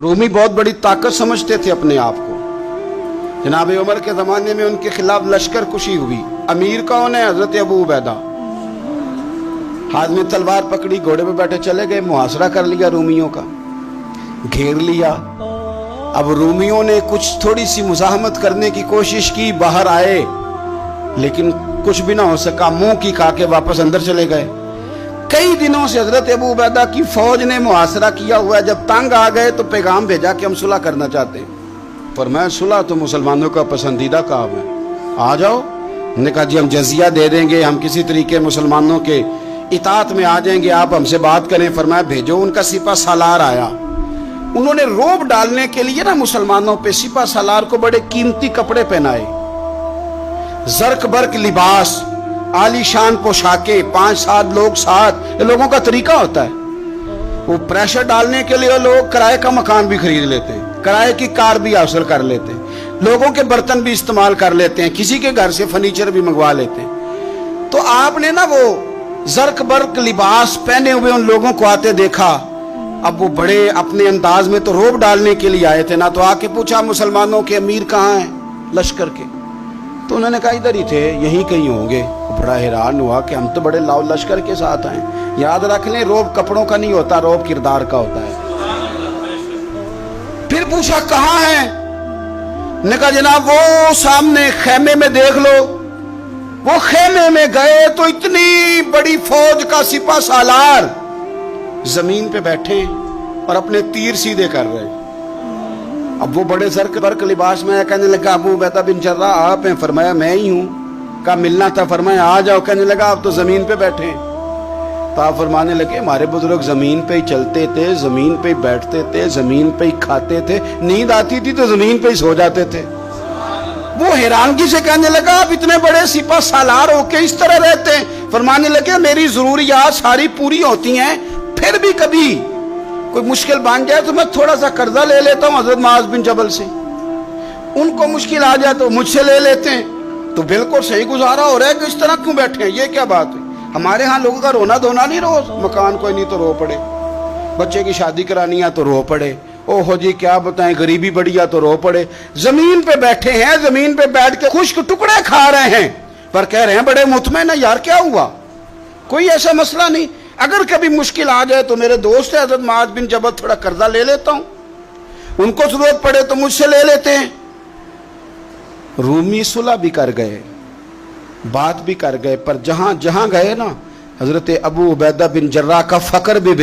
रूमी बहुत बड़ी ताकत समझते थे अपने आप को। जनाब उमर के ज़माने में उनके खिलाफ लश्कर कुशी हुई। अमीर कौन है? हज़रत अबू उबैदा। हाथ में तलवार पकड़ी, घोड़े पे बैठे चले गए, मुहासरा कर लिया रूमियों का, घेर लिया। अब रूमियों ने कुछ थोड़ी सी मुज़ाहमत करने की कोशिश की, बाहर आए, लेकिन कुछ भी ना हो सका, मुंह की खा के वापस अंदर चले गए। कई दिनों से हजरत अबू उबैदा की फौज ने मुहासरा किया हुआ है। जब तंग आ गए तो पैगाम भेजा कि हम सुलह करना चाहते हैं। पर मैं सुलह तो मुसलमानों का पसंदीदा काम है, आ जाओ। ने कहा जी हम जजिया दे देंगे, हम किसी तरीके मुसलमानों के इताअत में आ जाएंगे, आप हमसे बात करें। फरमाया भेजो। उनका सिपा सालार आया। उन्होंने रोब डालने के लिए ना मुसलमानों पे सिपा सालार को बड़े कीमती कपड़े पहनाए, जर्क बर्क लिबास, आलीशान पोशाके, 5-7 लोग साथ। ये लोगों का तरीका होता है। वो प्रेशर डालने के लिए लोग किराए का मकान भी खरीद लेते हैं, किराए की कार भी हासिल कर लेते हैं, लोगों के बर्तन भी इस्तेमाल कर लेते हैं, किसी के घर से फर्नीचर भी मंगवा लेते हैं। तो आपने ना वो जर्क बर्क लिबास पहने हुए उन लोगों को आते देखा। अब वो बड़े अपने अंदाज में तो रोब डालने के लिए आए थे ना। तो आके पूछा मुसलमानों के अमीर कहाँ हैं लश्कर के? तो उन्होंने कहा इधर ही थे, यहीं कहीं होंगे। बड़ा हैरान हुआ कि हम तो बड़े लाओ लश्कर के साथ आए। याद रख लें, रोब कपड़ों का नहीं होता, रोब किरदार का होता है। फिर पूछा कहाँ है? ने कहा जनाब वो सामने खेमे में देख लो। वो खेमे में गए तो इतनी बड़ी फौज का सिपा सालार जमीन पे बैठे और अपने तीर सीधे कर रहे। अब वो बड़े जर्क बर्क लिबास में कहने लगा अबू उबैदा बिन जर्राह आप हैं? फरमाया मैं ही हूँ। कहा मिलना था? फरमाया आ जाओ। कहने लगा आप तो जमीन पे बैठे। तो आप फरमाने लगे हमारे बुजुर्ग जमीन पे ही चलते थे, जमीन पे ही बैठते थे, जमीन पे ही खाते थे, नींद आती थी तो जमीन पे ही सो जाते थे। वो हैरानगी से कहने लगा आप इतने बड़े सिपा सालार होके इस तरह रहते हैं? फरमाने लगे मेरी जरूरियात सारी पूरी होती हैं, फिर भी कभी कोई मुश्किल बन जाए तो मैं थोड़ा सा कर्जा ले लेता हूँ हजरत मुआज बिन जबल से। उनको मुश्किल आ जाए तो मुझसे ले लेते हैं। तो बिल्कुल सही गुजारा हो रहा है कि इस तरह क्यों बैठे हैं? ये क्या बात है? हमारे यहाँ लोगों का रोना धोना नहीं, रोज मकान कोई नहीं तो रो पड़े, बच्चे की शादी करानी है तो रो पड़े, ओहो जी क्या बताएं गरीबी बढ़ी है तो रो पड़े। जमीन पे बैठे हैं, जमीन पे बैठ के खुश्क टुकड़े खा रहे हैं, पर कह रहे हैं बड़े मुतमईन है। यार क्या हुआ? कोई ऐसा मसला नहीं। अगर कभी मुश्किल आ जाए तो मेरे दोस्त है हजरत मुआज बिन जबल, थोड़ा कर्जा ले लेता हूं, उनको जरूरत पड़े तो मुझसे ले लेते हैं। रूमी सुलह भी कर गए, बात भी कर गए, पर जहां जहां गए ना हजरत अबू उबैदा बिन जर्राह का फकर भी